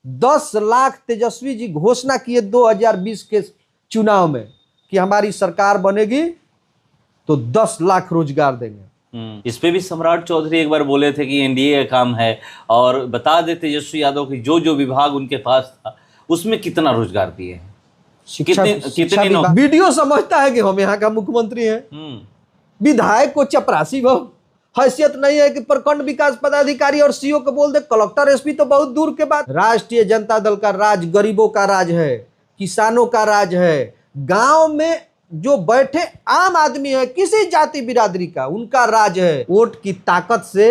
10 लाख तेजस्वी जी घोषणा किए 2020 के चुनाव में कि हमारी सरकार बनेगी तो 10 लाख रोजगार देंगे। इस पे भी सम्राट चौधरी एक बार बोले थे कि एनडीए का काम है, और बता दे तेजस्वी यादव की जो जो विभाग उनके पास था उसमें कितना रोजगार दिए हैं, कितने वीडियो समझता है कि हम यहाँ का मुख्यमंत्री हैं। विधायक को चपरासी हैसियत नहीं है कि प्रखंड विकास पदाधिकारी और सीओ को बोल दे, कलेक्टर एसपी तो बहुत दूर के बाद। राष्ट्रीय जनता दल का राज गरीबों का राज है, किसानों का राज है। गांव में जो बैठे आम आदमी है, किसी जाति बिरादरी का, उनका राज है। वोट की ताकत से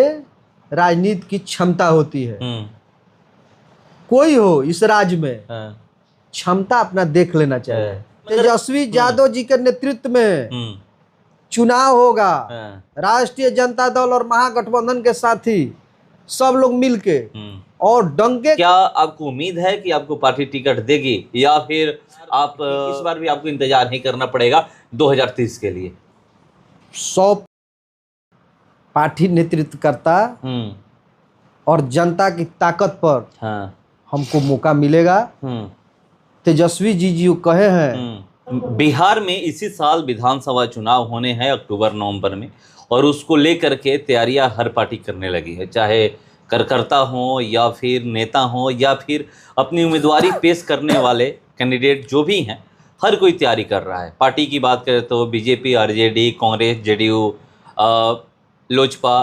राजनीति की क्षमता होती है। कोई हो इस राज्य में क्षमता अपना देख लेना चाहिए। तेजस्वी यादव जी के नेतृत्व में चुनाव होगा, राष्ट्रीय जनता दल और महागठबंधन के साथी सब लोग मिलके और डंके। क्या आपको उम्मीद है कि आपको पार्टी टिकट देगी, या फिर आप इस बार भी आपको इंतजार नहीं करना पड़ेगा 2030 के लिए? 100 पार्टी नेतृत्व करता और जनता की ताकत पर हमको मौका मिलेगा। तेजस्वी जी जो कहे हैं। बिहार में इसी साल विधानसभा चुनाव होने हैं अक्टूबर-नवंबर में, और उसको लेकर के तैयारियां हर पार्टी करने लगी है, चाहे कार्यकर्ता हो या फिर नेता हो या फिर अपनी उम्मीदवारी पेश करने वाले कैंडिडेट जो भी हैं, हर कोई तैयारी कर रहा है। पार्टी की बात करें तो BJP, RJD, Congress, JDU, Lojpa,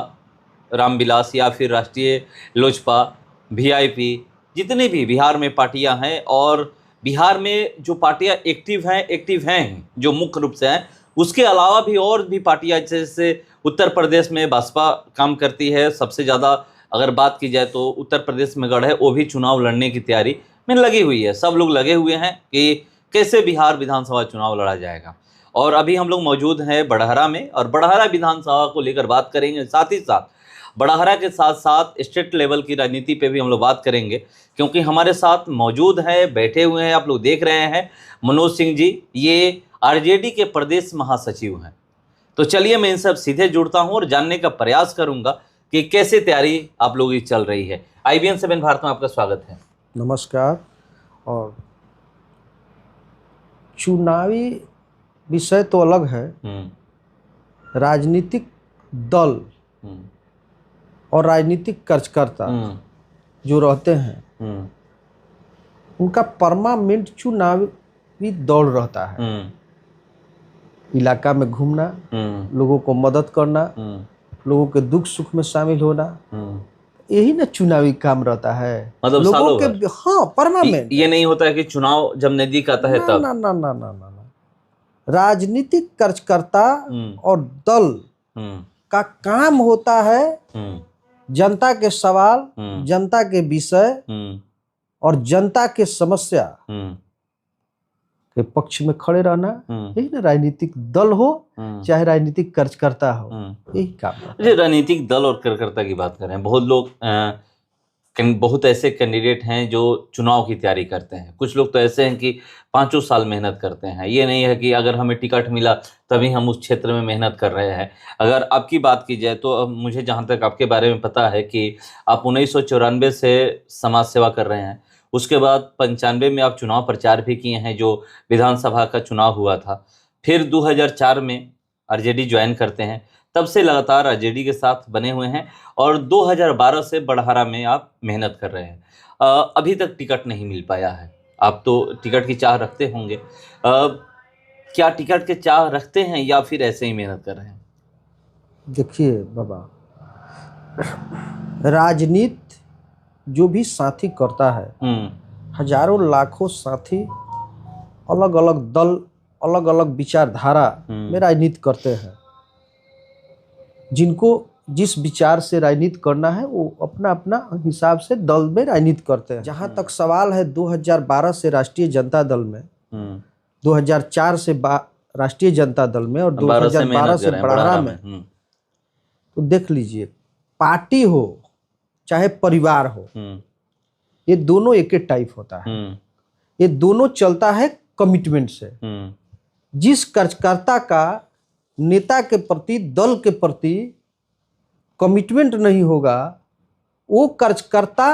Ramvilas या फिर राष्ट्रीय लोजपा, वीआईपी, जितने भी बिहार में पार्टियां हैं, और बिहार में जो पार्टियां एक्टिव हैं जो मुख्य रूप से हैं, उसके अलावा भी और भी पार्टियां, जैसे उत्तर प्रदेश में बसपा काम करती है सबसे ज़्यादा। अगर बात की जाए तो उत्तर प्रदेश में गढ़ है, वो भी चुनाव लड़ने की तैयारी में लगी हुई है। सब लोग लगे हुए हैं कि कैसे बिहार विधानसभा चुनाव लड़ा जाएगा। और अभी हम लोग मौजूद हैं बड़हरा में, और बड़हरा विधानसभा को लेकर बात करेंगे। साथ ही साथ बड़हरा के साथ साथ स्टेट लेवल की राजनीति पे भी हम लोग बात करेंगे, क्योंकि हमारे साथ मौजूद हैं, बैठे हुए हैं, आप लोग देख रहे हैं, मनोज सिंह जी। ये आरजेडी के प्रदेश महासचिव हैं। तो चलिए मैं इनसे सीधे जुड़ता हूं और जानने का प्रयास करूंगा कि कैसे तैयारी आप लोगों की चल रही है। IBN 7 भारत में आपका स्वागत है। नमस्कार। और चुनावी विषय तो अलग है, राजनीतिक दल और राजनीतिक कार्यकर्ता जो रहते हैं उनका परमानेंट चुनावी दौड़ रहता है। इलाका में घूमना, लोगों को मदद करना, लोगों के दुख सुख में शामिल होना, यही ना चुनावी काम रहता है। मतलब लोगों के हाँ परमानेंट। ये नहीं होता है कि चुनाव जब नजदीक आता है तब। ना। राजनीतिक कार्यकर्ता और दल का काम होता है जनता के सवाल, जनता के विषय और जनता के समस्या के पक्ष में खड़े रहना। यही ना राजनीतिक दल हो चाहे राजनीतिक कार्यकर्ता हो, यही काम है। राजनीतिक दल और कार्यकर्ता की बात करें, बहुत लोग बहुत ऐसे कैंडिडेट हैं जो चुनाव की तैयारी करते हैं। कुछ लोग तो ऐसे हैं कि 5 साल मेहनत करते हैं। ये नहीं है कि अगर हमें टिकट मिला तभी हम उस क्षेत्र में मेहनत कर रहे हैं। अगर आपकी बात की जाए तो मुझे जहाँ तक आपके बारे में पता है कि आप 1994 से समाज सेवा कर रहे हैं। उसके बाद 95 में आप चुनाव प्रचार भी किए हैं, जो विधानसभा का चुनाव हुआ था। फिर 2004 में आरजेडी ज्वाइन करते हैं, तब से लगातार आरजेडी के साथ बने हुए हैं, और 2012 से बड़हरा में आप मेहनत कर रहे हैं। अभी तक टिकट नहीं मिल पाया है। आप तो टिकट की चाह रखते होंगे, क्या टिकट के चाह रखते हैं या फिर ऐसे ही मेहनत कर रहे हैं? देखिए बाबा, राजनीति जो भी साथी करता है, हजारों लाखों साथी अलग अलग दल, अलग अलग विचारधारा में राजनीति करते हैं। जिनको जिस विचार से राजनीति करना है वो अपना अपना हिसाब से दल में राजनीति करते हैं। जहां तक सवाल है 2012 से राष्ट्रीय जनता दल में, 2004 से राष्ट्रीय जनता दल में और 2012 से बड़हरा में, तो देख लीजिए, पार्टी हो चाहे परिवार हो, ये दोनों एक ही टाइप होता है। ये दोनों चलता है कमिटमेंट से। जिस कार्यकर्ता का नेता के प्रति, दल के प्रति कमिटमेंट नहीं होगा, वो कार्यकर्ता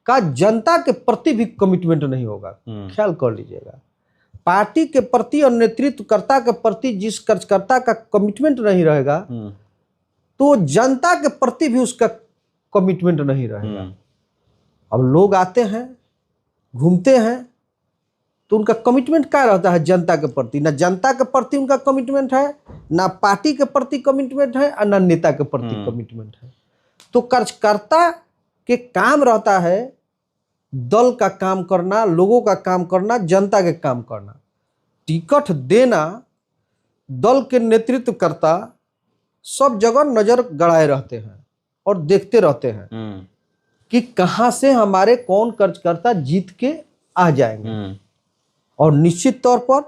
का जनता के प्रति भी कमिटमेंट नहीं होगा। ख्याल कर लीजिएगा, पार्टी के प्रति और नेतृत्वकर्ता के प्रति जिस कार्यकर्ता का कमिटमेंट नहीं रहेगा तो जनता के प्रति भी उसका कमिटमेंट नहीं रहेगा। अब लोग आते हैं, घूमते हैं, तो उनका कमिटमेंट क्या रहता है जनता के प्रति? ना जनता के प्रति उनका कमिटमेंट है, ना पार्टी के प्रति कमिटमेंट है, और ना नेता के प्रति कमिटमेंट है। तो कार्यकर्ता के काम रहता है दल का काम करना, लोगों का काम करना, जनता के काम करना। टिकट देना, दल के नेतृत्वकर्ता सब जगह नजर गड़ाए रहते हैं और देखते रहते हैं कि कहां से हमारे कौन कार्यकर्ता जीत के आ जाएंगे। और निश्चित तौर पर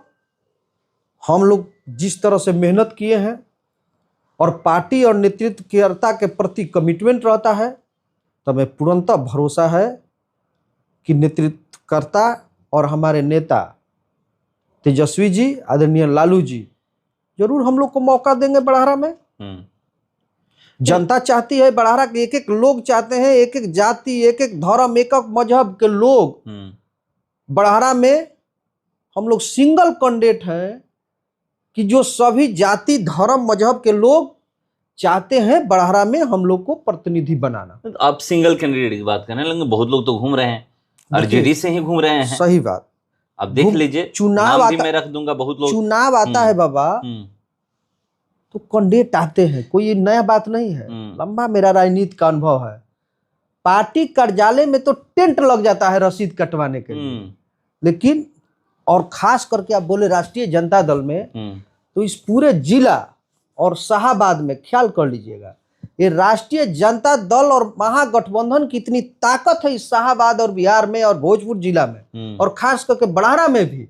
हम लोग जिस तरह से मेहनत किए हैं और पार्टी और नेतृत्वकर्ता के प्रति कमिटमेंट रहता है, तो हमें पूर्णतः भरोसा है कि नेतृत्वकर्ता और हमारे नेता तेजस्वी जी, आदरणीय लालू जी जरूर हम लोग को मौका देंगे बड़हरा में। जनता चाहती है बड़हरा के, एक एक लोग चाहते हैं, एक एक जाति, एक एक धर्म, एक एक मजहब के लोग बड़हरा में। हम लोग सिंगल कैंडिडेट हैं कि जो सभी जाति, धर्म, मजहब के लोग चाहते हैं बड़हरा में हम लोग को प्रतिनिधि बनाना। आप सिंगल कैंडिडेट की बात कर रहे हैं, लेकिन बहुत लोग तो घूम रहे हैं, आरजेडी से ही घूम रहे हैं। सही बात। अब देख लीजिए, चुनाव नाम भी मैं रख दूंगा, बहुत लोग चुनाव आता है बाबा तो कैंडिडेट आते हैं, कोई ये नया बात नहीं है। लंबा मेरा राजनीति का अनुभव है। पार्टी कार्यालय में तो टेंट लग जाता है रसीद कटवाने के लिए, लेकिन और खास करके आप बोले राष्ट्रीय जनता दल में, तो इस पूरे जिला और शाहाबाद में ख्याल कर लीजिएगा, ये राष्ट्रीय जनता दल और महागठबंधन की इतनी ताकत है इस शाहाबाद और बिहार में और भोजपुर जिला में और खास करके बड़हरा में भी,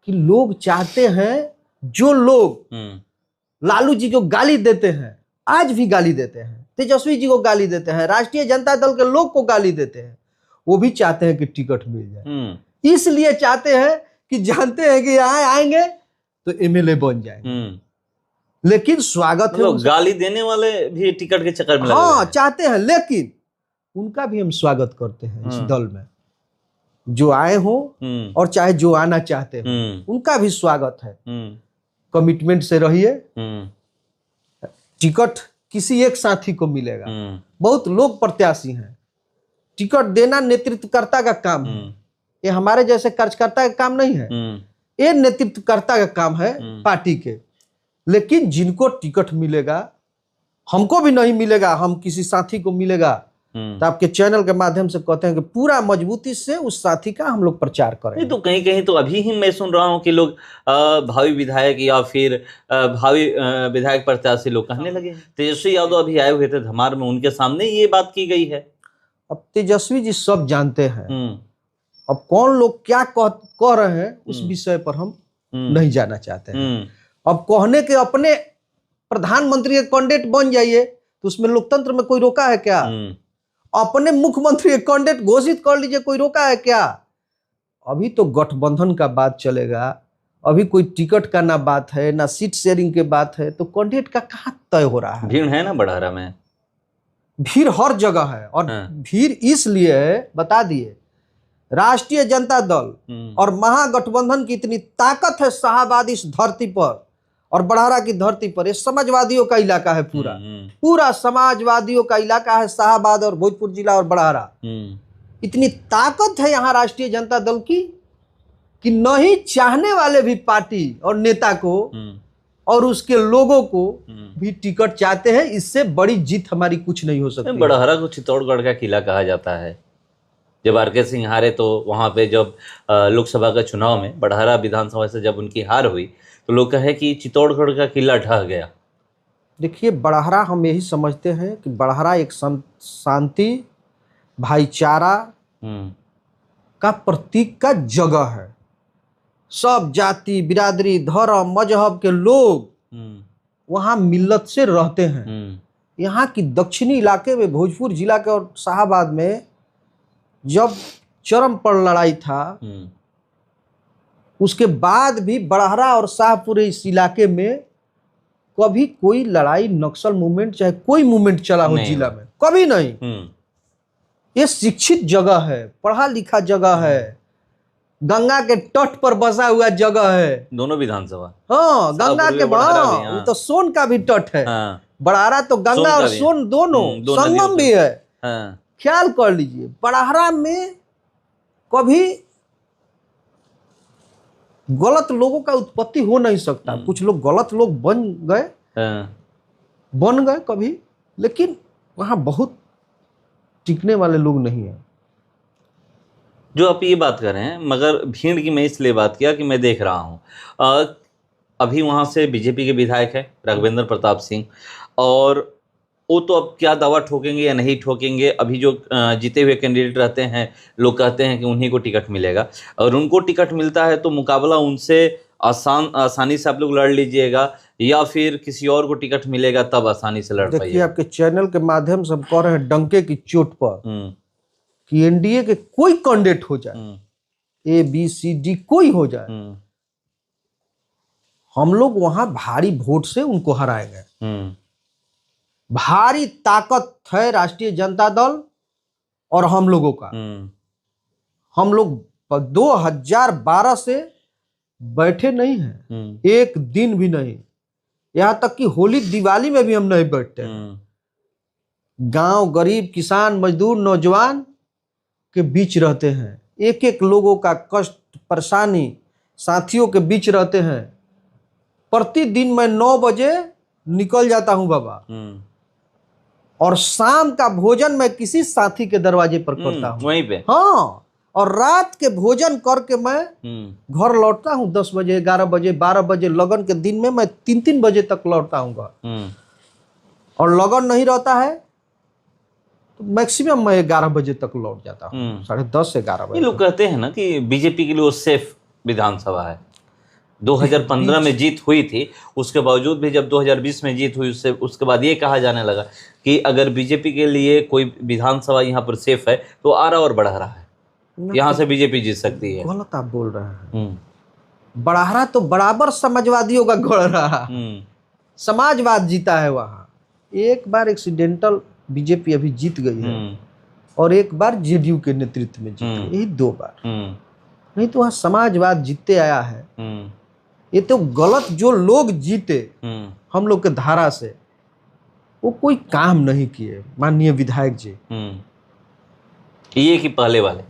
कि लोग चाहते हैं, जो लोग लालू जी को गाली देते हैं, आज भी गाली देते हैं, तेजस्वी जी को गाली देते हैं, राष्ट्रीय जनता दल के लोग को गाली देते हैं, वो भी चाहते हैं कि टिकट मिल जाए। इसलिए चाहते हैं कि जानते हैं कि यहाँ आएंगे तो एमएलए बन जाएंगे। लेकिन स्वागत है, गाली देने वाले भी टिकट के चक्कर में हाँ चाहते हैं, लेकिन उनका भी हम स्वागत करते हैं इस दल में, जो आए हो और चाहे जो आना चाहते हैं उनका भी स्वागत है। कमिटमेंट से रहिए, टिकट किसी एक साथी को मिलेगा। बहुत लोग प्रत्याशी हैं, टिकट देना नेतृत्वकर्ता का काम है, ये हमारे जैसे कार्यकर्ता का काम नहीं है, ये नेतृत्वकर्ता का काम है पार्टी के। लेकिन जिनको टिकट मिलेगा, हमको भी नहीं मिलेगा, हम किसी साथी को मिलेगा, तो आपके चैनल के माध्यम से कहते हैं कि पूरा मजबूती से उस साथी का हम लोग प्रचार करें। नहीं तो कहीं कहीं तो अभी ही मैं सुन रहा हूं कि लोग भावी विधायक या फिर भावी विधायक प्रत्याशी लोग कहने लगे। तेजस्वी यादव अभी आए हुए थे धमार में, उनके सामने ये बात की गई है। अब तेजस्वी जी सब जानते हैं, अब कौन लोग क्या कह रहे हैं उस विषय पर हम नहीं जाना चाहते हैं। अब कहने के अपने प्रधानमंत्री के कैंडिडेट बन जाइए तो उसमें लोकतंत्र में कोई रोका है क्या? अपने मुख्यमंत्री के कैंडिडेट घोषित कर लीजिए, कोई रोका है क्या? अभी तो गठबंधन का बात चलेगा, अभी कोई टिकट का ना बात है, ना सीट शेयरिंग के बात है, तो कैंडिडेट का कहाँ तय हो रहा है? भीड़ है ना बड़हरा में, भीड़ हर जगह है। और भीड़ इसलिए बता दिए, राष्ट्रीय जनता दल और महागठबंधन की इतनी ताकत है शाहाबाद इस धरती पर और बड़हरा की धरती पर। ये समाजवादियों का इलाका है, पूरा समाजवादियों का इलाका है शाहाबाद और भोजपुर जिला और बड़हरा। इतनी ताकत है यहाँ राष्ट्रीय जनता दल की कि नहीं चाहने वाले भी पार्टी और नेता को और उसके लोगों को भी टिकट चाहते हैं। इससे बड़ी जीत हमारी कुछ नहीं हो सकती। बड़हरा को चित्तौड़गढ़ का किला कहा जाता है। जब आर.के. सिंह हारे तो वहाँ पे जब लोकसभा का चुनाव में बड़हरा विधानसभा से जब उनकी हार हुई तो लोग कहे कि चित्तौड़गढ़ का किला ढह गया। देखिए, बड़हरा हम यही समझते हैं कि बड़हरा एक शांति, भाईचारा का प्रतीक का जगह है। सब जाति, बिरादरी, धर्म, मजहब के लोग वहाँ मिल्लत से रहते हैं। यहाँ की दक्षिणी इलाके में भोजपुर जिला के और शाहाबाद में जब चरम पर लड़ाई था, उसके बाद भी बड़हरा और शाहपुर इस इलाके में कभी कोई लड़ाई, नक्सल मूवमेंट, चाहे कोई मूवमेंट चला हो जिला में, कभी नहीं। ये शिक्षित जगह है, पढ़ा लिखा जगह है, गंगा के तट पर बसा हुआ जगह है। दोनों विधानसभा। हाँ, गंगा के बड़ारा भी, हाँ, वो तो सोन का भी तट है। हाँ। बड़ारा तो सोन गंगा का और भी है। सोन दोनों दो नदियों संगम से। भी है। हाँ। ख्याल कर लीजिए, बड़ारा में कभी गलत लोगों का उत्पत्ति हो नहीं सकता। कुछ लोग गलत लोग बन गए कभी, लेकिन वहां बहुत टिकने वाले लोग नहीं है। जो आप ये बात कर रहे हैं, मगर भीड़ की मैं इसलिए बात किया कि मैं देख रहा हूँ अभी वहाँ से बीजेपी के विधायक है राघवेंद्र प्रताप सिंह, और वो तो अब क्या दावा ठोकेंगे या नहीं ठोकेंगे। अभी जो जीते हुए कैंडिडेट रहते हैं, लोग कहते हैं कि उन्हीं को टिकट मिलेगा, और उनको टिकट मिलता है तो मुकाबला उनसे आसानी से आप लोग लड़ लीजिएगा, या फिर किसी और को टिकट मिलेगा तब आसानी से लड़ पाइएगा। देखिए, आपके चैनल के माध्यम से हम कह रहे हैं डंके की चोट पर कि एनडीए के कोई कैंडिडेट हो जाए, ABCD कोई हो जाए, हम लोग वहां भारी वोट से उनको हराएंगे। भारी ताकत है राष्ट्रीय जनता दल और हम लोगों का। हम लोग 2012 से बैठे नहीं हैं, एक दिन भी नहीं। यहां तक कि होली दिवाली में भी हम नहीं बैठते। गांव गरीब किसान मजदूर नौजवान के बीच रहते हैं, एक एक लोगों का कष्ट परेशानी साथियों के बीच रहते हैं। प्रतिदिन मैं 9 बजे निकल जाता हूं बाबा, और शाम का भोजन मैं किसी साथी के दरवाजे पर करता हूं, वहीं पे। हाँ, और रात के भोजन करके मैं घर लौटता हूं 10 बजे 11 बजे 12 बजे। लगन के दिन में मैं 3-3 बजे तक लौटता हूं घर, और लगन नहीं रहता है तो मैक्सिमम मैं 11 बजे तक लौट जाता हूं, 10:30 से 11 बजे। लोग कहते हैं ना कि बीजेपी के लिए वो सेफ विधानसभा है। 2015 में जीत हुई थी, उसके बावजूद भी जब 2020 में जीत हुई, उसके बाद ये कहा जाने लगा कि अगर बीजेपी के लिए कोई विधानसभा यहाँ पर सेफ है तो आरा और बढ़ारा है, यहाँ से बीजेपी जीत सकती है। गलत आप बोल रहे हैं। बढ़ारा तो बराबर समाजवादियों का गढ़ रहा, समाजवाद जीता है वहां। एक बार एक्सीडेंटल बीजेपी अभी जीत गई है, और एक बार जेडीयू के नेतृत्व में जीत गई, यही 2 बार। नहीं तो वहां समाजवाद जीतते आया है। ये तो गलत जो लोग जीते हम लोग के धारा से, वो कोई काम नहीं किए माननीय विधायक जी। ये कि पहले वाले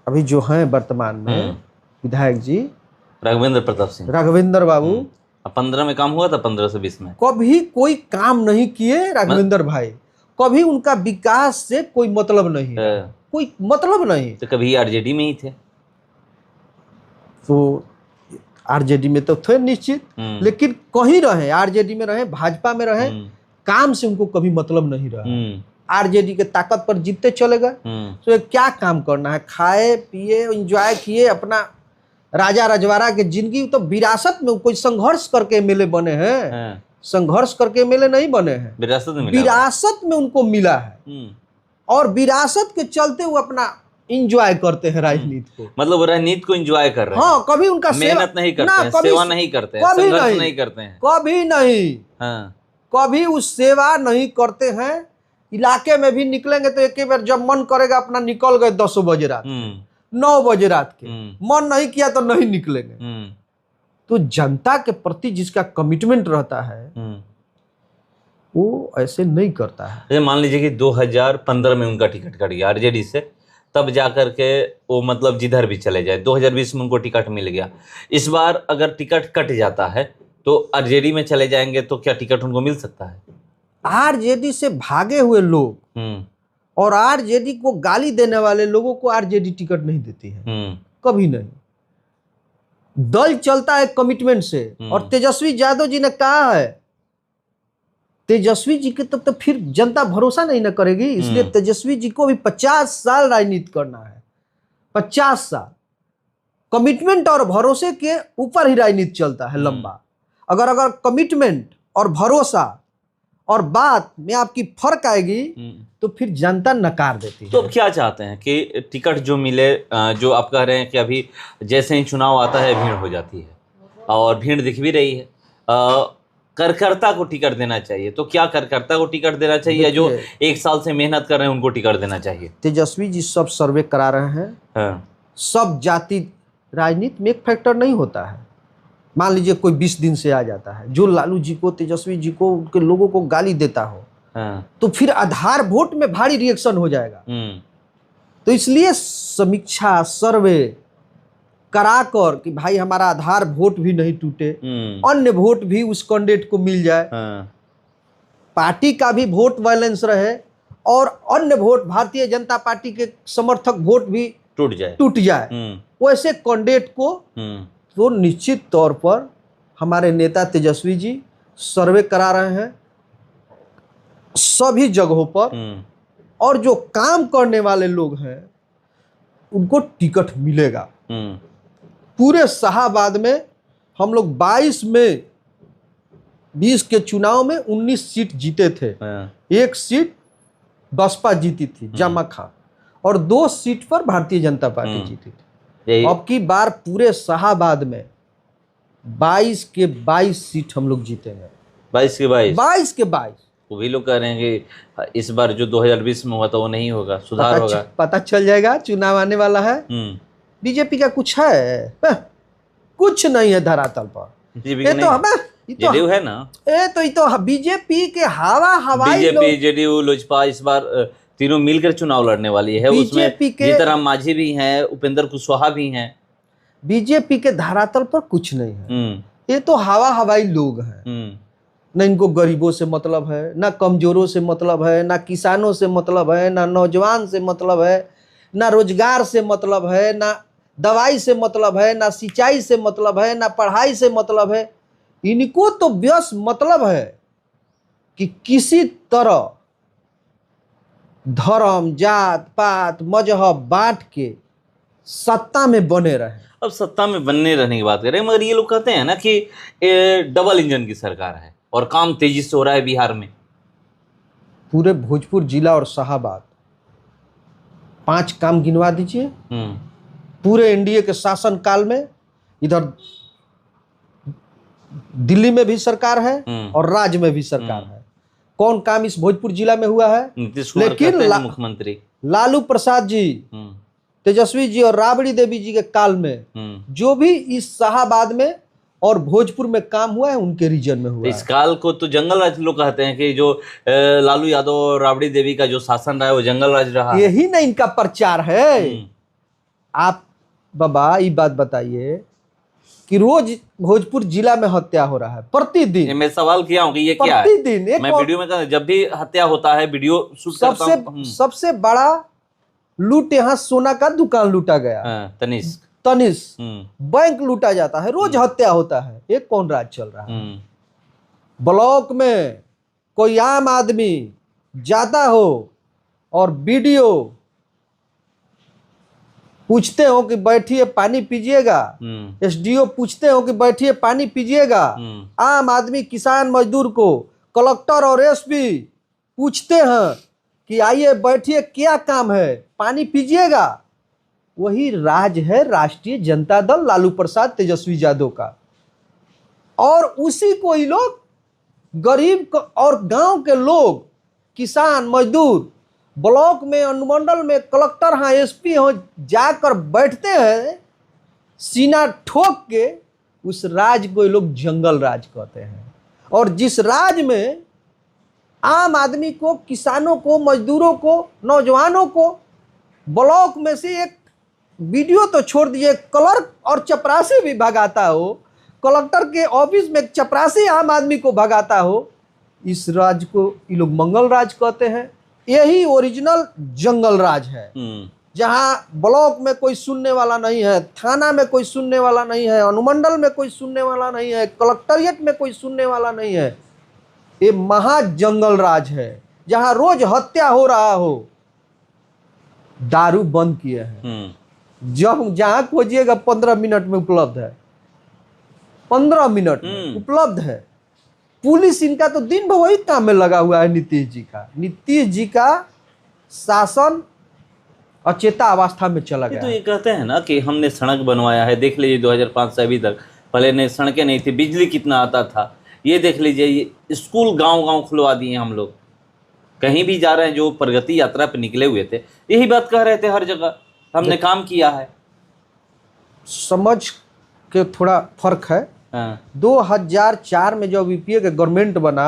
अभी जो हैं वर्तमान में विधायक जी राघवेंद्र प्रताप सिंह, राघवेंद्र बाबू, 15 में काम हुआ था, 15 से 20 में कभी कोई काम नहीं किए राघवेंद्र भाई। कभी उनका विकास से कोई मतलब नहीं है, कोई मतलब नहीं। तो कभी आरजेडी में ही थे, तो आरजेडी में तो थे निश्चित, लेकिन कहीं रहे, आरजेडी में रहे, भाजपा में रहे, काम से उनको कभी मतलब नहीं रहा। आरजेडी के ताकत पर जीतते चले गए, तो ये क्या काम करना है? खाए पिए एंजॉय किए अपना राजा रजवाड़ा के जिंदगी। तो विरासत में कोई संघर्ष करके एमएलए बने हैं, संघर्ष करके एमएलए नहीं बने हैं, विरासत में उनको मिला है, और विरासत के चलते वो अपना इंजॉय करते हैं राजनीति को। मतलब वो राजनीति को एंजॉय कर रहे हैं। हाँ, कभी उनका मेहनत नहीं करते हैं, सेवा नहीं करते हैं, संघर्ष नहीं करते हैं, कभी नहीं। हाँ। कभी उस सेवा नहीं करते हैं। इलाके में भी निकलेंगे तो एक बार जब मन करेगा अपना निकल गए 10 बजे रात, 9 बजे रात के, मन नहीं किया तो नहीं निकलेंगे। तो जनता के प्रति जिसका कमिटमेंट रहता है वो ऐसे नहीं करता है। मान लीजिए कि 2015 में उनका टिकट कट गया आरजेडी से, तब जाकर के वो मतलब जिधर भी चले जाए, 2020 में उनको टिकट मिल गया। इस बार अगर टिकट कट जाता है तो आरजेडी में चले जाएंगे, तो क्या टिकट उनको मिल सकता है? आरजेडी से भागे हुए लोग और आरजेडी को गाली देने वाले लोगों को आरजेडी टिकट नहीं देती है, कभी नहीं। दल चलता है कमिटमेंट से, और तेजस्वी यादव जी ने कहा है, तेजस्वी जी के तब तो फिर जनता भरोसा नहीं न करेगी, इसलिए तेजस्वी जी को भी 50 साल राजनीति करना है। 50 साल कमिटमेंट और भरोसे के ऊपर ही राजनीति चलता है लंबा। अगर कमिटमेंट और भरोसा और बात में आपकी फर्क आएगी तो फिर जनता नकार देती है। तो अब क्या चाहते हैं कि टिकट जो मिले, जो आप कह रहे हैं कि अभी जैसे ही चुनाव आता है भीड़ हो जाती है, और भीड़ दिख भी रही है, कार्यकर्ता को टिकट देना चाहिए, तो क्या कार्यकर्ता को टिकट देना चाहिए या जो 1 साल से मेहनत कर रहे हैं उनको टिकट देना चाहिए? तेजस्वी जी सब सर्वे करा रहे हैं। हाँ। सब जाति राजनीति में एक फैक्टर नहीं होता है। मान लीजिए कोई 20 दिन से आ जाता है, जो लालू जी को, तेजस्वी जी को, उनके लोगों को गाली देता हो, हाँ। तो फिर आधार वोट में भारी रिएक्शन हो जाएगा। तो इसलिए समीक्षा सर्वे कराकर कि भाई हमारा आधार वोट भी नहीं टूटे, अन्य वोट भी उस कैंडिडेट को मिल जाए, पार्टी का भी वोट बैलेंस रहे और अन्य वोट भारतीय जनता पार्टी के समर्थक वोट भी टूट जाए, वैसे कैंडिडेट को तो निश्चित तौर पर हमारे नेता तेजस्वी जी सर्वे करा रहे हैं सभी जगहों पर, और जो काम करने वाले लोग हैं उनको टिकट मिलेगा। पूरे शाहाबाद में हम लोग 22 में 20 के चुनाव में 19 सीट जीते थे। एक सीट बसपा जीती थी जमा खां, और 2 सीट पर भारतीय जनता पार्टी जीती थी। अब की बार पूरे शाहाबाद में 22 के 22 सीट हम लोग जीतेंगे। 22 के 22? 22 के 22। वो भी लोग कह रहे हैं कि इस बार जो 2020 में हुआ था वो नहीं होगा, सुधार होगा। पता चल जाएगा, चुनाव आने वाला है। बीजेपी का कुछ है? कुछ नहीं है धरातल पर। ये तो हमें जेडीयू है ना, ये तो बीजेपी के हवाई बीजेपी जेडीयू लोजपा इस बार तीनों मिलकर चुनाव लड़ने वाली है। उसमें जीतराम मांझी भी हैं, उपेंद्र कुशवाहा भी हैं। बीजेपी के धरातल पर कुछ नहीं है। ये तो हवाई लोग हैं। न इनको गरीबों से मतलब है, ना कमजोरों से मतलब है, ना किसानों से मतलब है, ना नौजवान से मतलब है, ना रोजगार से मतलब है, ना दवाई से मतलब है, ना सिंचाई से मतलब है, ना पढ़ाई से मतलब है। इनको तो बस मतलब है कि किसी तरह धर्म, जात पात, मजहब बांट के सत्ता में बने रहे। अब सत्ता में बनने रहने की बात करें, मगर ये लोग कहते हैं ना कि डबल इंजन की सरकार है और काम तेजी से हो रहा है बिहार में। पूरे भोजपुर जिला और शाहाबाद 5 काम गिनवा दीजिए। पूरे एनडीए के शासन काल में इधर दिल्ली में भी सरकार है और राज्य में भी सरकार है। कौन काम इस भोजपुर जिला में हुआ है? लेकिन मुख्यमंत्री लालू प्रसाद जी, तेजस्वी जी और राबड़ी देवी जी के काल में जो भी इस शाहाबाद में और भोजपुर में काम हुआ है उनके रीजन में हुआ। इस काल को तो जंगल राज लोग कहते हैं कि जो लालू यादव और राबड़ी देवी का जो शासन रहा है वो जंगल राज रहा। यही ना इनका प्रचार है। आप बाबा ये बात बताइए कि रोज भोजपुर जिला में हत्या हो रहा है प्रतिदिन। मैं सवाल किया हूँ कि ये क्या है? प्रतिदिन मैं वीडियो में जब भी हत्या होता है वीडियो शूट करता हूं। सबसे बड़ा लूट यहाँ सोना का दुकान लूटा गया, तनिष्क बैंक लूटा जाता है, रोज हत्या होता है। ये कौन राज चल रहा है? ब्लॉक में कोई आम आदमी जाता हो और वीडियो पूछते हो कि बैठिए पानी पीजिएगा, एसडीओ पूछते हो कि बैठिए पानी पीजिएगा, आम आदमी किसान मजदूर को कलेक्टर और एसपी पूछते हैं कि आइए बैठिए क्या काम है, पानी पीजिएगा। वही राज है राष्ट्रीय जनता दल लालू प्रसाद तेजस्वी यादव का। और उसी को ये लोग गरीब और गांव के लोग, किसान मजदूर ब्लॉक में, अनुमंडल में, कलेक्टर हाँ एसपी हो जाकर बैठते हैं सीना ठोक के। उस राज को ये लोग जंगल राज कहते हैं। और जिस राज में आम आदमी को, किसानों को, मजदूरों को, नौजवानों को ब्लॉक में से एक वीडियो तो छोड़ दीजिए, क्लर्क और चपरासी भी भगाता हो, कलेक्टर के ऑफिस में चपरासी आम आदमी को भगाता हो, इस राज को ये लोग मंगल राज कहते हैं। यही ओरिजिनल जंगल राज है, जहां ब्लॉक में कोई सुनने वाला नहीं है, थाना में कोई सुनने वाला नहीं है, अनुमंडल में कोई सुनने वाला नहीं है, कलेक्टरेट में कोई सुनने वाला नहीं है। ये महा जंगल राज है जहां रोज हत्या हो रहा हो। दारू बंद किए हैं, जब जहां खोजिएगा 15 मिनट में उपलब्ध है, 15 मिनट में उपलब्ध है। पुलिस इनका तो दिन भर वही काम में लगा हुआ है। नीतीश जी का शासन अचेता अवस्था में चला गया। तो ये कहते हैं ना कि हमने सड़क बनवाया है, देख लीजिए 2005 से अभी तक। पहले ने सड़कें नहीं थी, बिजली कितना आता था, ये देख लीजिए, ये स्कूल गांव-गांव खुलवा दिए हम लोग। कहीं भी जा रहे हैं, जो प्रगति यात्रा पे निकले हुए थे, यही बात कह रहे थे हर जगह, हमने काम किया है। समझ के थोड़ा फर्क है। हाँ। 2004 में जब यूपीए के गवर्नमेंट बना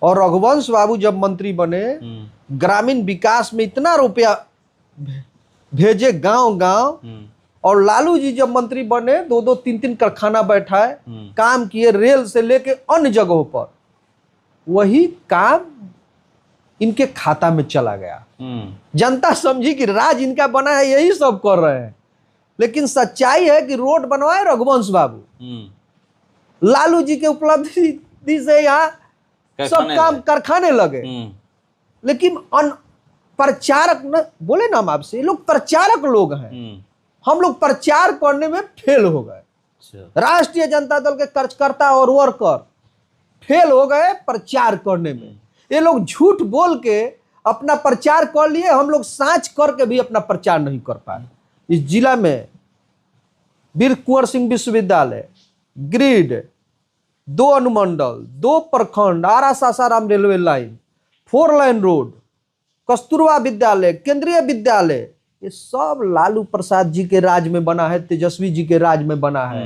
और रघुवंश बाबू जब मंत्री बने, ग्रामीण विकास में इतना रुपया भेजे गांव गांव, और लालू जी जब मंत्री बने 2-2, 3-3 कारखाना बैठाए, काम किए, रेल से लेके अन्य जगहों पर, वही काम इनके खाता में चला गया। जनता समझी कि राज इनका बना है, यही सब कर रहे हैं, लेकिन सच्चाई है कि रोड बनवाए रघुवंश बाबू, लालू जी के उपलब्धि से यहाँ सब काम कारखाने लगे। लेकिन प्रचारक न बोले ना हम आपसे, ये लोग प्रचारक लोग हैं, हम लोग प्रचार करने में फेल हो गए। राष्ट्रीय जनता दल के कार्यकर्ता और वर्कर फेल हो गए प्रचार करने में। ये लोग झूठ बोल के अपना प्रचार कर लिए, हम लोग सांच करके भी अपना प्रचार नहीं कर पाए। इस जिला में वीर कुंवर सिंह विश्वविद्यालय, ग्रिड, 2 अनुमंडल, 2 प्रखंड, Ara Sasaram railway line, 4 line road, Kasturba Vidyalaya, Kendriya विद्यालय, ये सब लालू प्रसाद जी के राज में बना है, तेजस्वी जी के राज में बना है।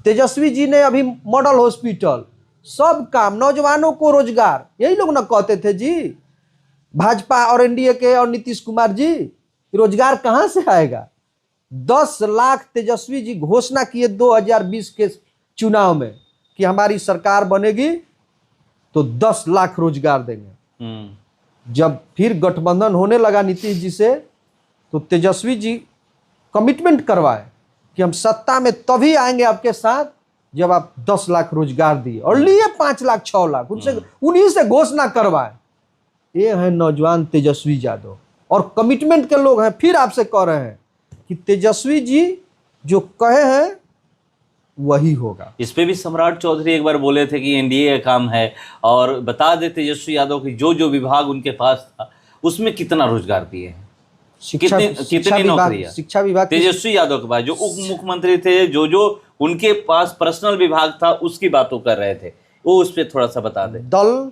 तेजस्वी जी ने अभी मॉडल हॉस्पिटल, सब काम, नौजवानों को रोजगार, यही लोग ना कहते थे जी, भाजपा और एनडीए के और नीतीश कुमार जी, रोजगार कहां से आएगा? 10 लाख तेजस्वी जी घोषणा किए 2020 के चुनाव में कि हमारी सरकार बनेगी तो 10 लाख रोजगार देंगे। जब फिर गठबंधन होने लगा नीतीश जी से, तो तेजस्वी जी कमिटमेंट करवाए कि हम सत्ता में तभी आएंगे आपके साथ जब आप 10 लाख रोजगार दिए, और लिए 5 लाख 6 लाख, उनसे उन्हीं से घोषणा करवाए। ये है नौजवान तेजस्वी यादव, और कमिटमेंट के लोग हैं। फिर आपसे कह रहे हैं कि तेजस्वी जी जो कहे हैं वही होगा। इस पे भी सम्राट चौधरी एक बार बोले थे कि एनडीए का काम है, और बता दे तेजस्वी यादव की जो जो विभाग उनके पास था उसमें कितना रोजगार दिए हैं, कितनी नौकरियां शिक्षा विभाग तेजस्वी यादव के पास, जो उप मुख्यमंत्री थे, जो जो उनके पास पर्सनल विभाग था उसकी बातों कर रहे थे, वो उस पर थोड़ा सा बता दे। दल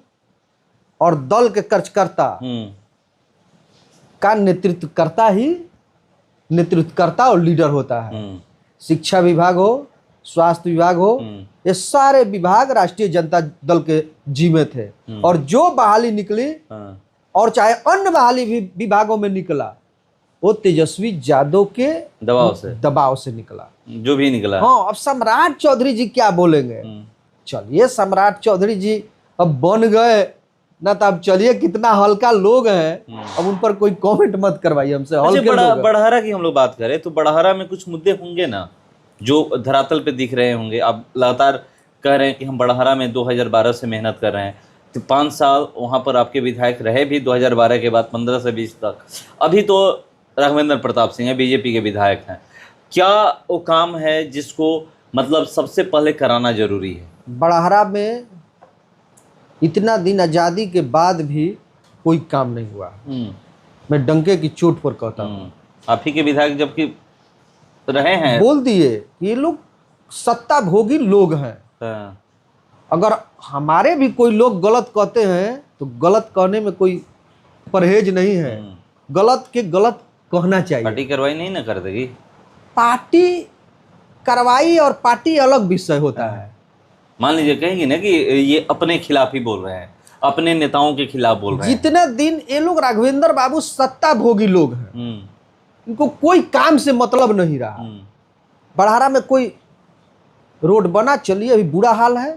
और दल के कार्यकर्ता का नेतृत्वकर्ता और लीडर होता है। शिक्षा विभाग हो, स्वास्थ्य विभाग हो, ये सारे विभाग राष्ट्रीय जनता दल के जिम्मे थे, और जो बहाली निकली और चाहे अन्य बहाली भी विभागों में निकला, वो तेजस्वी यादव के दबाव से निकला, जो भी निकला। हाँ, अब सम्राट चौधरी जी क्या बोलेंगे? चलिए, सम्राट चौधरी जी अब बन गए ना, तो अब चलिए, कितना हल्का लोग हैं, अब उन पर कोई कमेंट मत करवाइए हमसे। अच्छा, बड़हरा की हम लोग बात करें तो बड़हरा में कुछ मुद्दे होंगे ना जो धरातल पे दिख रहे होंगे। आप लगातार कह रहे हैं कि हम बड़हरा में 2012 से मेहनत कर रहे हैं, तो 5 साल वहाँ पर आपके विधायक रहे भी 2012 के बाद 15 से 20 तक। अभी तो राघवेंद्र प्रताप सिंह है, बीजेपी के विधायक हैं। क्या वो काम है जिसको मतलब सबसे पहले कराना जरूरी है? बड़हरा में इतना दिन आज़ादी के बाद भी कोई काम नहीं हुआ। मैं डंके की चोट पर कहता हूँ। आप ही के विधायक जबकि रहे हैं, बोल दिए ये लोग सत्ता भोगी लोग हैं। अगर हमारे भी कोई लोग गलत कहते हैं तो गलत कहने में कोई परहेज नहीं है, गलत के गलत कहना चाहिए। पार्टी कार्रवाई नहीं ना कर देगी? पार्टी कार्रवाई और पार्टी अलग विषय होता है। मान लीजिए कहेंगे ना कि ये अपने खिलाफ ही बोल रहे हैं, अपने नेताओं के खिलाफ बोल रहे हैं। जितने दिन ये लोग, राघवेंद्र बाबू सत्ता भोगी लोग हैं, इनको कोई काम से मतलब नहीं रहा। बड़हरा में कोई रोड बना, चलिए अभी बुरा हाल है।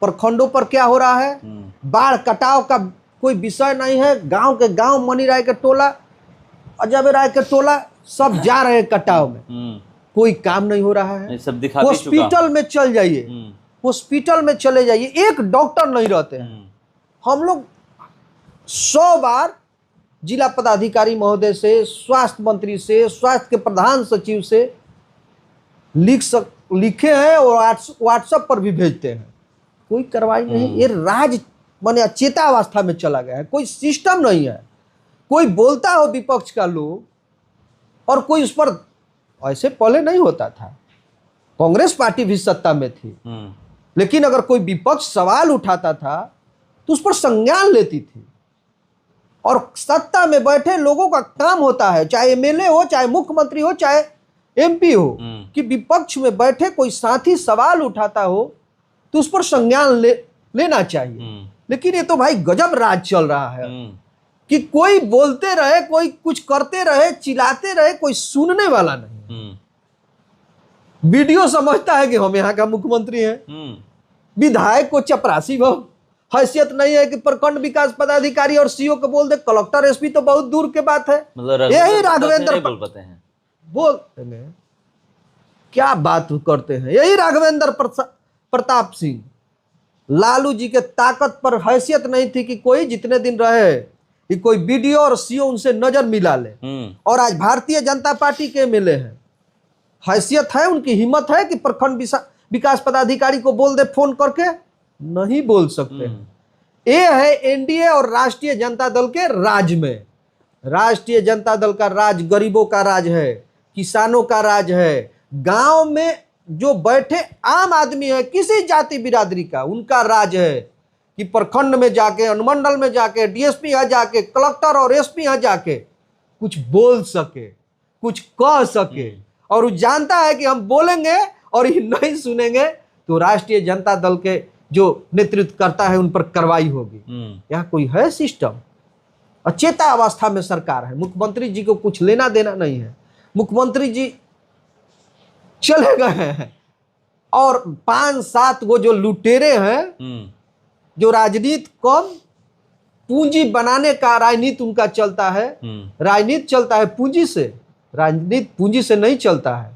प्रखंडों पर क्या हो रहा है, बाढ़ कटाव का कोई विषय नहीं है। गांव के गांव, मनी राय के टोला, अजय राय के टोला, सब जा रहे हैं कटाव में, कोई काम नहीं हो रहा है। सब दिखा हॉस्पिटल में चल जाइए, हॉस्पिटल में चले जाइए, एक डॉक्टर नहीं रहते हैं। हम लोग 100 बार जिला पदाधिकारी महोदय से, स्वास्थ्य मंत्री से, स्वास्थ्य के प्रधान सचिव से लिखे हैं और व्हाट्सएप पर भी भेजते हैं, कोई कार्रवाई नहीं। ये राज माने अचेतावस्था में चला गया है, कोई सिस्टम नहीं है। कोई बोलता हो विपक्ष का लोग और कोई उस पर, ऐसे पहले नहीं होता था। कांग्रेस पार्टी भी सत्ता में थी, लेकिन अगर कोई विपक्ष सवाल उठाता था तो उस पर संज्ञान लेती थी। और सत्ता में बैठे लोगों का काम होता है, चाहे एमएलए हो, चाहे मुख्यमंत्री हो, चाहे एमपी हो, कि विपक्ष में बैठे कोई साथी सवाल उठाता हो तो उस पर संज्ञान लेना चाहिए। लेकिन ये तो भाई गजब राज चल रहा है कि कोई बोलते रहे, कोई कुछ करते रहे, चिल्लाते रहे, कोई सुनने वाला नहीं। वीडियो समझता है कि हम यहाँ का मुख्यमंत्री हैं। विधायक को चपरासी भाव हैसियत नहीं है कि प्रखंड विकास पदाधिकारी और सीओ को बोल दे, कलेक्टर एसपी तो बहुत दूर के बात है। यही राघवेंद्र बोलते हैं, बोलते हैं, क्या बात करते हैं। यही राघवेंद्र प्रताप सिंह, लालू जी के ताकत पर हैसियत नहीं थी कि कोई जितने दिन रहे कि कोई वीडियो और सीओ उनसे नजर मिला ले। और आज भारतीय जनता पार्टी के एमएलए हैं, हैसियत है, उनकी हिम्मत है कि प्रखंड विकास पदाधिकारी को बोल दे फोन करके, नहीं बोल सकते। ये है एनडीए और राष्ट्रीय जनता दल के राज में। राष्ट्रीय जनता दल का राज गरीबों का राज है, किसानों का राज है, गांव में जो बैठे आम आदमी है, किसी जाति बिरादरी का, उनका राज है कि प्रखंड में जाके, अनुमंडल में जाके, डीएसपी यहाँ जाके, कलेक्टर और एसपी यहाँ जाके कुछ बोल सके, कुछ कह सके। और वो जानता है कि हम बोलेंगे और ये नहीं सुनेंगे तो राष्ट्रीय जनता दल के जो नेतृत्व करता है उन पर कार्रवाई होगी। यहाँ कोई है सिस्टम? अचेता अवस्था में सरकार है। मुख्यमंत्री जी को कुछ लेना देना नहीं है। मुख्यमंत्री जी चले गए हैं और 5-7 वो जो लुटेरे हैं, जो राजनीति कम पूंजी बनाने का राजनीति उनका चलता है। राजनीति चलता है पूंजी से, राजनीति पूंजी से नहीं चलता है।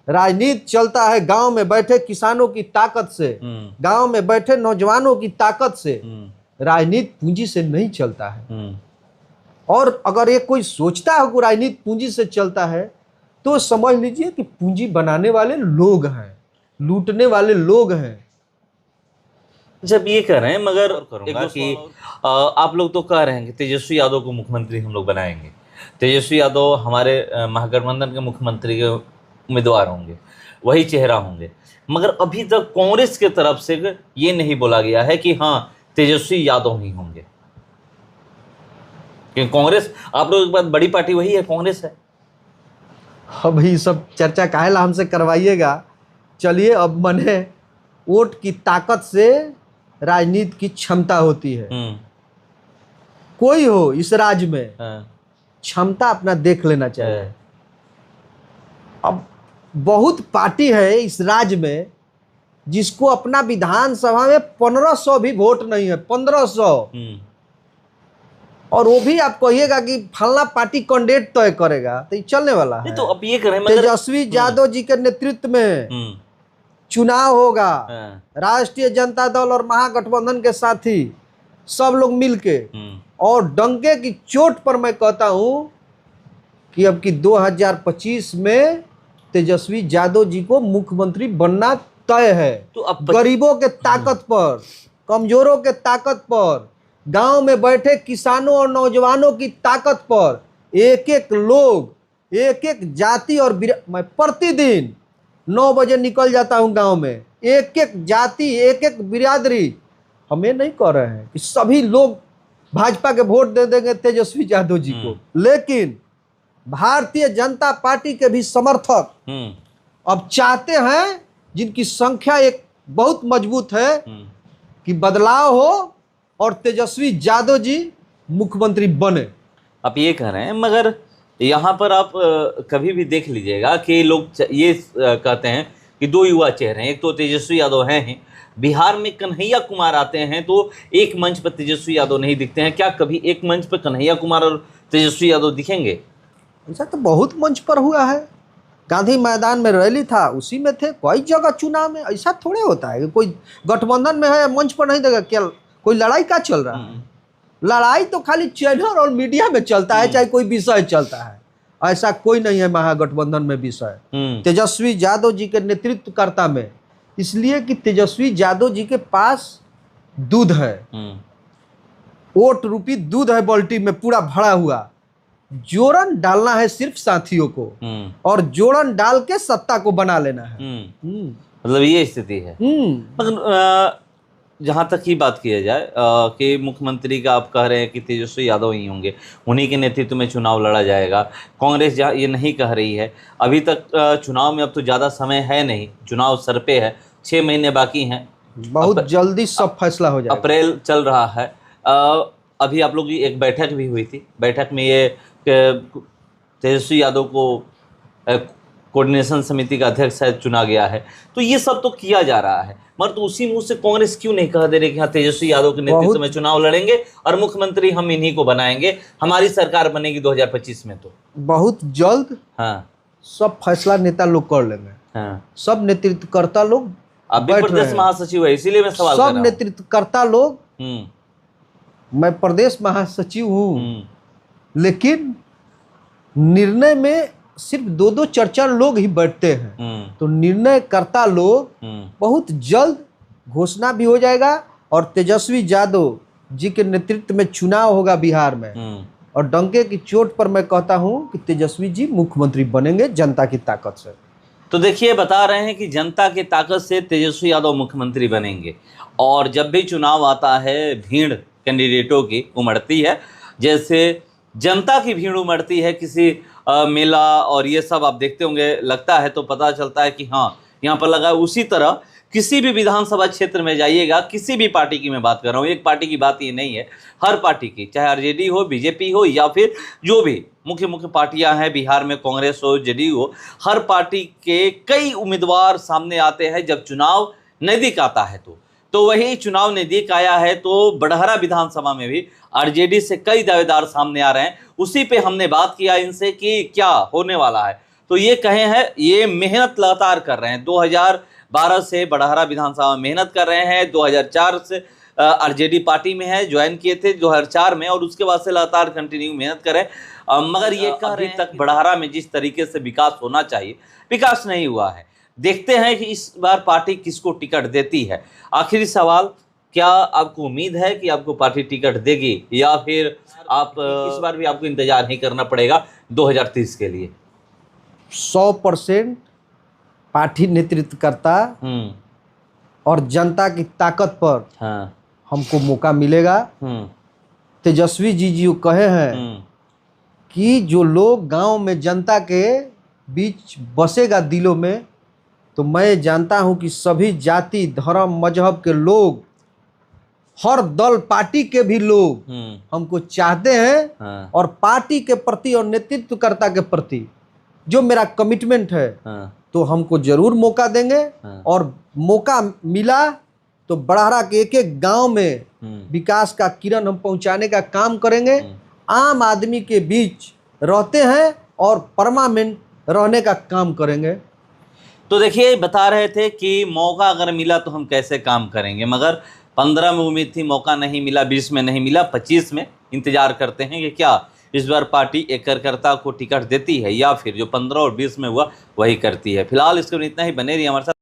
राजनीति चलता है गांव में बैठे किसानों की ताकत से, गांव में बैठे नौजवानों की ताकत से। राजनीति पूंजी से नहीं चलता है। और अगर ये कोई सोचता है कि राजनीति पूंजी से चलता है तो समझ लीजिए कि पूंजी बनाने वाले लोग हैं, लूटने वाले लोग हैं। जब ये कह रहे हैं, मगर करूंगा कि आप लोग तो कह रहे हैं कि तेजस्वी यादव को मुख्यमंत्री हम लोग बनाएंगे, तेजस्वी यादव हमारे महागठबंधन के मुख्यमंत्री के उम्मीदवार होंगे, वही चेहरा होंगे, मगर अभी तक कांग्रेस की तरफ से ये नहीं बोला गया है कि हाँ तेजस्वी यादव ही होंगे। क्योंकि कांग्रेस, आप लोगों के पास बड़ी पार्टी वही है, कांग्रेस है। अभी सब चर्चा काहेला हमसे करवाइएगा। चलिए, अब मने वोट की ताकत से राजनीति की क्षमता होती है। कोई हो इस राज्य में क्षमता अपना देख लेना चाहिए। अब बहुत पार्टी है इस राज्य में जिसको अपना विधानसभा में 1500 भी वोट नहीं है, 1500। और वो भी आप कहिएगा कि फलना पार्टी कैंडिडेट तय करेगा, तो ये चलने वाला है। तो अब ये करें, तेजस्वी यादव जी के नेतृत्व में चुनाव होगा। राष्ट्रीय जनता दल और महागठबंधन के साथी सब लोग मिलके, और डंके की चोट पर मैं कहता हूं कि अब की 2025 में तेजस्वी यादव जी को मुख्यमंत्री बनना तय है। तो अब गरीबों के ताकत पर, कमजोरों के ताकत पर, गांव में बैठे किसानों और नौजवानों की ताकत पर, एक एक लोग, एक एक जाति और मैं प्रतिदिन 9 बजे निकल जाता हूं गांव में। एक एक जाति, एक एक बिरादरी, हमें नहीं कह रहे हैं कि सभी लोग भाजपा के वोट दे देंगे तेजस्वी यादव जी को, लेकिन भारतीय जनता पार्टी के भी समर्थक अब चाहते हैं, जिनकी संख्या एक बहुत मजबूत है, कि बदलाव हो और तेजस्वी यादव जी मुख्यमंत्री बने। आप ये कह रहे हैं, मगर यहाँ पर आप कभी भी देख लीजिएगा कि लोग ये कहते हैं कि 2 युवा चेहरे हैं, एक तो तेजस्वी यादव हैं, बिहार में कन्हैया कुमार आते हैं तो एक मंच पर तेजस्वी यादव नहीं दिखते हैं। क्या कभी एक मंच पर कन्हैया कुमार और तेजस्वी यादव दिखेंगे? ऐसा तो बहुत मंच पर हुआ है। गांधी मैदान में रैली था, उसी में थे। कई जगह चुनाव में ऐसा थोड़े होता है कि कोई गठबंधन में है मंच पर नहीं देगा। क्या कोई लड़ाई का चल रहा है? लड़ाई तो खाली चैनल और मीडिया में चलता है, चाहे कोई विषय चलता है। ऐसा कोई नहीं है महागठबंधन में विषय तेजस्वी यादव जी के नेतृत्वकर्ता में, इसलिए कि तेजस्वी यादव जी के पास दूध है, वोट रूपी दूध है बाल्टी में पूरा भरा हुआ। जोड़न डालना है सिर्फ साथियों को, और जोड़न डाल के सत्ता को बना लेना है। मतलब ये स्थिति है। मगर जहाँ तक ही बात किया जाए कि मुख्यमंत्री का आप कह रहे हैं कि तेजस्वी यादव ही होंगे, उन्हीं के नेतृत्व में चुनाव लड़ा जाएगा। कांग्रेस जहाँ ये नहीं कह रही है, अभी तक चुनाव में अब तो ज़्यादा समय है नहीं, चुनाव सर पे है, 6 महीने बाकी हैं, बहुत जल्दी सब फैसला हो जाएगा। अप्रैल चल रहा है। अभी आप लोग की एक बैठक भी हुई थी, बैठक में ये तेजस्वी यादव को कोऑर्डिनेशन समिति का अध्यक्ष शायद चुना गया है। तो ये सब तो किया जा रहा है, मगर तो उसी मुंह से कांग्रेस क्यों नहीं कह दे रही कि हाँ तेजस्वी यादव के नेतृत्व में चुनाव लड़ेंगे और मुख्यमंत्री हम इन्हीं को बनाएंगे, हमारी सरकार बनेगी 2025 में। तो बहुत जल्द हाँ सब फैसला नेता लोग कर लेंगे। हाँ, सब नेतृत्वकर्ता लोग आप भी प्रदेश महासचिव है, इसीलिए मैं सवाल कर रहा सब हूं। नेतृत्वकर्ता लोग, मैं प्रदेश महासचिव हूँ, लेकिन निर्णय में सिर्फ 2-2 4-4 लोग ही बैठते हैं। तो निर्णयकर्ता लोग बहुत जल्द घोषणा भी हो जाएगा और तेजस्वी यादव जी के नेतृत्व में चुनाव होगा बिहार में। और डंके की चोट पर मैं कहता हूं कि तेजस्वी जी मुख्यमंत्री बनेंगे जनता की ताकत से। तो देखिए, बता रहे हैं कि जनता की ताकत से तेजस्वी यादव मुख्यमंत्री बनेंगे। और जब भी चुनाव आता है भीड़ कैंडिडेटों की उमड़ती है, जैसे जनता की भीड़ उमड़ती है किसी मेला और ये सब आप देखते होंगे, लगता है तो पता चलता है कि हाँ यहाँ पर लगा है। उसी तरह किसी भी विधानसभा क्षेत्र में जाइएगा, किसी भी पार्टी की मैं बात कर रहा हूँ, एक पार्टी की बात ये नहीं है, हर पार्टी की, चाहे आरजेडी हो, बीजेपी हो या फिर जो भी मुख्य पार्टियां हैं बिहार में, कांग्रेस हो, जेडीयू हो, हर पार्टी के कई उम्मीदवार सामने आते हैं जब चुनाव नज़दीक आता है। तो वही चुनाव नज़दीक आया है तो बड़हरा विधानसभा में भी आरजेडी से कई दावेदार सामने आ रहे हैं। उसी पे हमने बात किया इनसे कि क्या होने वाला है, तो ये कहे हैं ये मेहनत लगातार कर रहे हैं। 2012 से बड़हरा विधानसभा में मेहनत कर रहे हैं, 2004 से आरजेडी पार्टी में है, ज्वाइन किए थे 2004 में, और उसके बाद से लगातार कंटिन्यू मेहनत कर रहे हैं। मगर ये अभी तक बड़हरा में जिस तरीके से विकास होना चाहिए, विकास नहीं हुआ है। देखते हैं कि इस बार पार्टी किसको टिकट देती है। आखिरी सवाल, क्या आपको उम्मीद है कि आपको पार्टी टिकट देगी या फिर आप इस बार भी आपको इंतजार नहीं करना पड़ेगा 2030 के लिए? 100% पार्टी नेतृत्वकर्ता और जनता की ताकत पर हमको मौका मिलेगा। तेजस्वी जी जो कहे हैं कि जो लोग गांव में जनता के बीच बसेगा दिलों में, तो मैं जानता हूं कि सभी जाति, धर्म, मजहब के लोग, हर दल पार्टी के भी लोग हमको चाहते हैं। और पार्टी के प्रति और नेतृत्वकर्ता के प्रति जो मेरा कमिटमेंट है, तो हमको जरूर मौका देंगे। और मौका मिला तो बड़हरा के एक गांव में विकास का किरण हम पहुंचाने का काम करेंगे। आम आदमी के बीच रहते हैं और परमानेंट रहने का काम करेंगे। तो देखिए, बता रहे थे कि मौका अगर मिला तो हम कैसे काम करेंगे, मगर 15 में उम्मीद थी, मौका नहीं मिला, 20 में नहीं मिला, 25 में इंतजार करते हैं कि क्या इस बार पार्टी एक कार्यकर्ता को टिकट देती है या फिर जो 15 और 20 में हुआ वही करती है। फिलहाल इसके इतना ही, बने रहिए हमारे साथ।